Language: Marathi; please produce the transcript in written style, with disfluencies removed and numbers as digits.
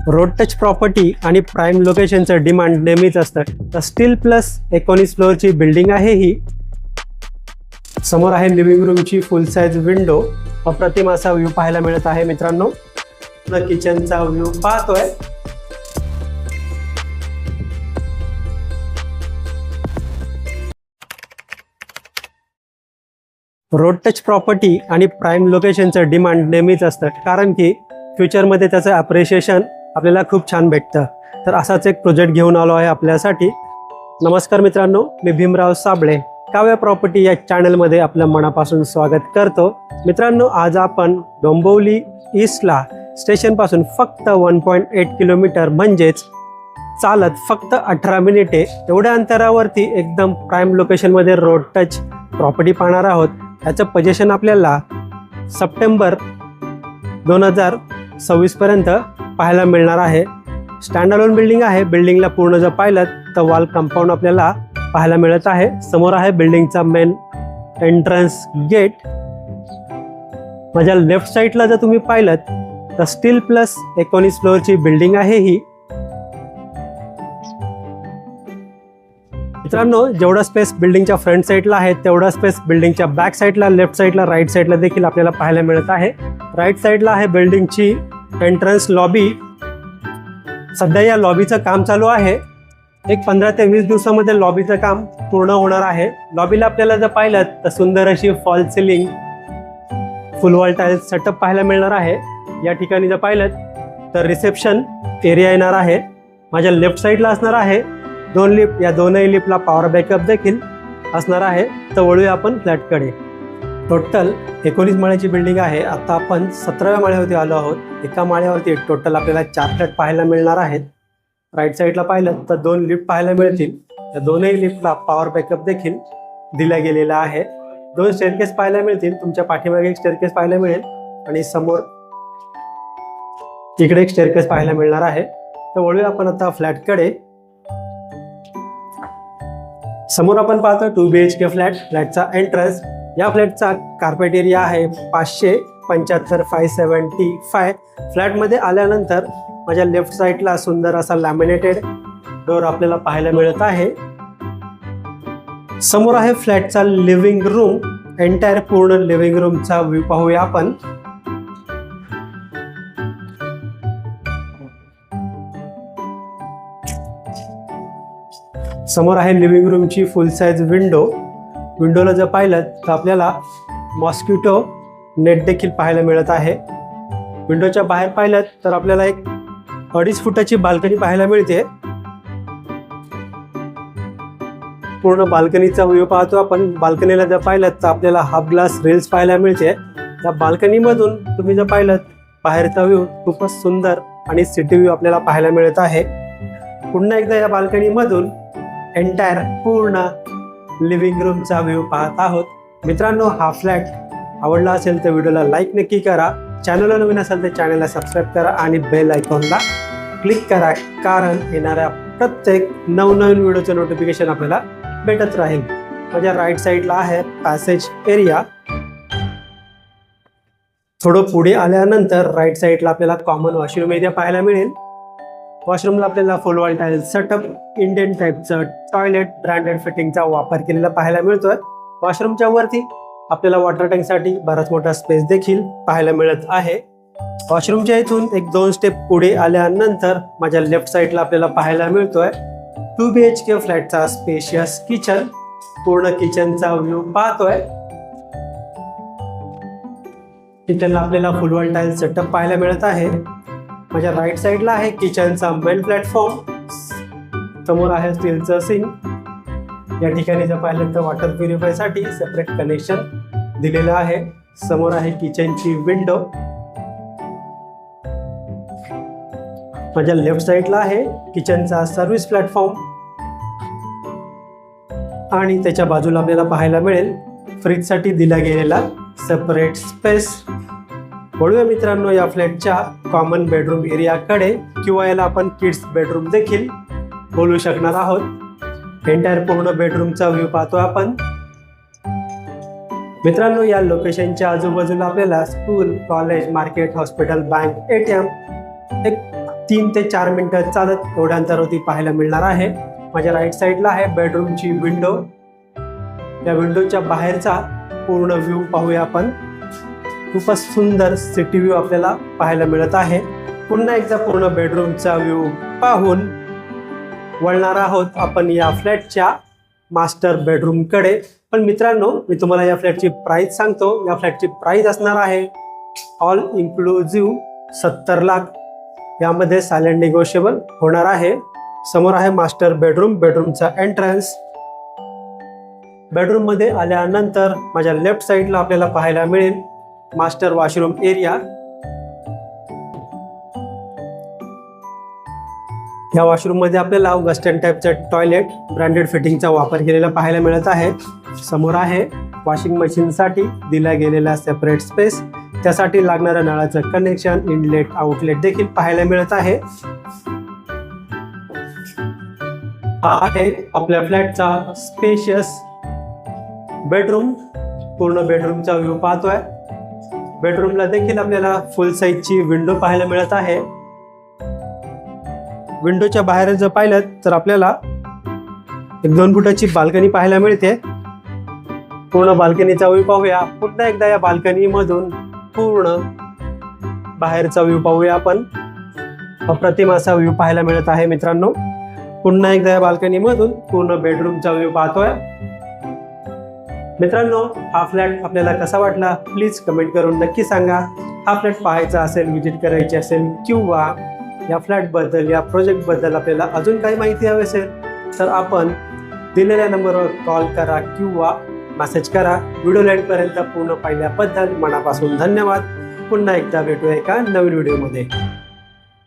रोड टच प्रॉपर्टी आणि प्राईम लोकेशनचं डिमांड नेहमीच असतं. तर स्टील प्लस 19 फ्लोअरची बिल्डिंग आहे ही. समोर आहे लिव्हिंग रूमची फुल साईज विंडो. अप्रतिम असा व्ह्यू पाहायला मिळत आहे मित्रांनो. किचनचा व्ह्यू पाहतोय. रोड टच प्रॉपर्टी आणि प्राईम लोकेशनचं डिमांड नेहमीच असतं, कारण की फ्युचरमध्ये त्याचं अप्रिशिएशन आपल्याला खूप छान भेटतं. तर असाच एक प्रोजेक्ट घेऊन आलो आहे आपल्यासाठी. नमस्कार मित्रांनो, मी भीमराव साबळे. काव्य प्रॉपर्टी या चॅनलमध्ये आपलं मनापासून स्वागत करतो. मित्रांनो, आज आपण डोंबिवली ईस्टला स्टेशनपासून फक्त 1.8 किलोमीटर म्हणजेच चालत फक्त 18 मिनिटे एवढ्या अंतरावरती एकदम प्राईम लोकेशनमध्ये रोड टच प्रॉपर्टी पाहणार आहोत. याचं पोझिशन आपल्याला सप्टेंबर 2026 पर्यंत पाहायला मिळणार आहे. स्टँड अलोन बिल्डिंग आहे. बिल्डिंगला पूर्ण जर पाहिलं तर वॉल कंपाऊंड आपल्याला पाहायला मिळत आहे. समोर आहे बिल्डिंगचा मेन एंट्रन्स गेट. माझ्या लेफ्ट साईडला जर तुम्ही पाहिलं तर स्टील प्लस 19 फ्लोअरची बिल्डिंग आहे ही. मित्रांनो, जेवढा स्पेस बिल्डिंगच्या फ्रंट साईडला आहे तेवढा स्पेस बिल्डिंगच्या बॅक साईडला, लेफ्ट साईडला, राईट साईडला देखील आपल्याला पाहायला मिळत आहे. राईट साईडला आहे बिल्डिंगची एंट्रन्स लॉबी. सध्या या लॉबीचं काम चालू आहे. एक 15 ते 20 दिवसामध्ये लॉबीचं काम पूर्ण होणार आहे. लॉबीला आपल्याला जर पाहिलं तर सुंदर अशी फॉल सिलिंग, फुल वॉल टाइल्स सेटअप पाहायला मिळणार आहे. या ठिकाणी जर पाहिलं तर रिसेप्शन एरिया येणार आहे. माझ्या लेफ्ट साईडला असणार आहे 2 लिफ्ट. या दोनही लिफ्टला पॉवर बॅकअप देखील असणार आहे. तर वळूया आपण फ्लॅटकडे. टोटल 19 माळ्याची बिल्डिंग आहे. आता आपण 17व्या माळ्यावरती आलो आहोत. एका माळ्यावरती टोटल आपल्याला 4 फ्लॅट पाहायला मिळणार आहेत. राईट साईडला पाहिलं तर 2 लिफ्ट पाहायला मिळतील. या दोनही लिफ्टला पॉवर बॅकअप देखील दिला गेलेला आहे. 2 स्टेअरकेस पाहायला मिळतील. तुमच्या पाठीमागे एक स्टेअरकेस पाहायला मिळेल आणि समोर इकडे एक स्टेअरकेस पाहायला मिळणार आहे. तर वळूया आपण आता फ्लॅटकडे. समोर आपण पाहतो 2 BHK फ्लॅट. फ्लॅटचा एंट्रन्स. या फ्लॅटचा कार्पेट एरिया आहे 575 575. फ्लॅटमध्ये आल्यानंतर माझ्या लेफ्ट साईडला सुंदर असा लॅमिनेटेड डोर आपल्याला पाहायला मिळत आहे. समोर आहे फ्लॅटचा लिव्हिंग रूम. एंटायर पूर्ण लिव्हिंग रूमचा व्ह्यू पाहूया आपण. समोर आहे लिव्हिंग रूमची फुल साईज विंडो. विंडोला जर पाहिलं तर आपल्याला मॉस्किटो नेट देखील पाहायला मिळत आहे. विंडोच्या बाहेर पाहिलं तर आपल्याला एक 2.5 फुटाची बाल्कनी पाहायला मिळते. पूर्ण बाल्कनीचा व्ह्यू पाहतो आपण. बाल्कनीला जर पाहिलं तर आपल्याला हाफ ग्लास रेल्स पाहायला मिळते. त्या बाल्कनीमधून तुम्ही जर पाहिलं बाहेरचा व्ह्यू खूपच सुंदर आणि सिटी व्ह्यू आपल्याला पाहायला मिळत आहे. पुन्हा एकदा या बाल्कनीमधून एंटायर पूर्ण लिव्हिंग रूमचा व्ह्यू पाहत आहोत. मित्रांनो, हा फ्लॅट आवडला असेल तर व्हिडिओला लाईक नक्की करा. चॅनलला नवीन असेल तर चॅनलला सबस्क्राईब करा आणि बेल आयकॉनला क्लिक करा, कारण येणाऱ्या प्रत्येक नवनवीन व्हिडिओचं नोटिफिकेशन आपल्याला भेटत राहील. माझ्या राईट साईडला आहे पॅसेज एरिया. थोडं पुढे आल्यानंतर राईट साईडला आपल्याला कॉमन वॉशरूम एरिया पाहायला मिळेल. वॉशरूमला आपल्याला फुल वॉल टाइल्स सेटअप, इंडियन टाईपचं टॉयलेट, ब्रँडेड फिटिंगचा वापर केलेला पाहायला मिळतोय. वॉशरूमच्या वरती आपल्याला वॉटर टँकसाठी बराच मोठा स्पेस देखील पाहायला मिळत आहे. वॉशरूमच्या इथून एक 2 स्टेप पुढे आल्यानंतर माझ्या लेफ्ट साईडला आपल्याला पाहायला मिळतोय 2 BHK फ्लॅटचा स्पेशियस किचन. पूर्ण किचनचा व्ह्यू पाहतोय. किचनला आपल्याला फुल वॉल टाइल्स सेटअप पाहायला मिळत आहे. माझ्या राईट साईडला आहे किचनचा मेन प्लॅटफॉर्म. समोर आहे स्टीलचं सिंक. या ठिकाणी जर पाहिलं तर वॉटर प्युरिफायसाठी सेपरेट कनेक्शन दिलेलं आहे. समोर आहे किचनची विंडो. माझ्या लेफ्ट साईडला आहे किचनचा सर्व्हिस प्लॅटफॉर्म आणि त्याच्या बाजूला आपल्याला पाहायला मिळेल फ्रीजसाठी दिला गेलेला सेपरेट स्पेस. वळूया मित्रांनो या फ्लॅटच्या कॉमन बेडरूम एरियाकडे, किंवा याला आपण किड्स बेडरूम देखील बोलू शकणार आहोत. एंटायर पूर्ण बेडरूमचा व्ह्यू पाहतो आपण. मित्रांनो, या लोकेशनच्या आजूबाजूला आपल्याला school, college, market, hospital, bank, ATM, एक 3 ते 4 मिनिटं चालत एवढ्या अंतरावरती पाहायला मिळणार आहे. माझ्या राईट साईडला आहे बेडरूमची विंडो. या विंडोच्या बाहेरचा पूर्ण व्ह्यू पाहूया आपण. खूपच सुंदर सिटी व्ह्यू आपल्याला पाहायला मिळत आहे. पुन्हा एकदा पूर्ण बेडरूमचा व्ह्यू पाहून वळणार आहोत आपण या फ्लॅटच्या मास्टर बेडरूमकडे. पण मित्रांनो, मी तुम्हाला या फ्लॅटची प्राइस सांगतो. या फ्लॅटची प्राइस असणार आहे ऑल इन्क्लुझिव्ह 70 लाख. यामध्ये सायलेंट निगोशिएबल होणार आहे. समोर आहे मास्टर बेडरूम, बेडरूमचा एंट्रन्स. बेडरूम मध्ये आल्यानंतर माझ्या लेफ्ट साईडला आपल्याला पाहायला मिळेल मास्टर वॉशरूम एरिया. या वॉशरूम मध्ये आपल्याला वेस्टर्न टाईपचा टॉयलेट ब्रँडेड फिटिंगचा वापर केलेला पाहायला मिळत आहे. समोर आहे वॉशिंग मशीनसाठी दिला गेलेला सेपरेट स्पेस. त्यासाठी लागणाऱ्या नळाचं कनेक्शन, इनलेट आउटलेट देखील पाहायला मिळत आहे. हा आहे आपल्या फ्लॅटचा स्पेशियस बेडरूम. पूर्ण बेडरूमचा व्ह्यू पाहतोय. बेडरूमला देखील आपल्याला फुल साईजची विंडो पाहायला मिळत आहे. विंडोच्या बाहेर जर पाहिलं तर आपल्याला 1-2 फुटाची बाल्कनी पाहायला मिळते. पूर्ण बाल्कनीचा व्ह्यू पाहूया. पुन्हा एकदा या बाल्कनी मधून पूर्ण बाहेरचा व्ह्यू पाहूया आपण. अप्रतिम असा व्ह्यू पाहायला मिळत आहे मित्रांनो. पुन्हा एकदा या बाल्कनी मधून पूर्ण बेडरूमचा व्ह्यू पाहतोय. मित्रांनो, हा फ्लॅट आपल्याला कसा वाटला प्लीज कमेंट करून नक्की सांगा. हा फ्लॅट पाहायचा असेल, व्हिजिट करायची असेल किंवा या फ्लॅटबद्दल, या प्रोजेक्टबद्दल आपल्याला अजून काही माहिती हवी असेल तर आपण दिलेल्या नंबरवर कॉल करा किंवा मेसेज करा. व्हिडिओ एंडपर्यंत पूर्ण पाहिल्याबद्दल मनापासून धन्यवाद. पुन्हा एकदा भेटूया एका नवीन व्हिडिओमध्ये.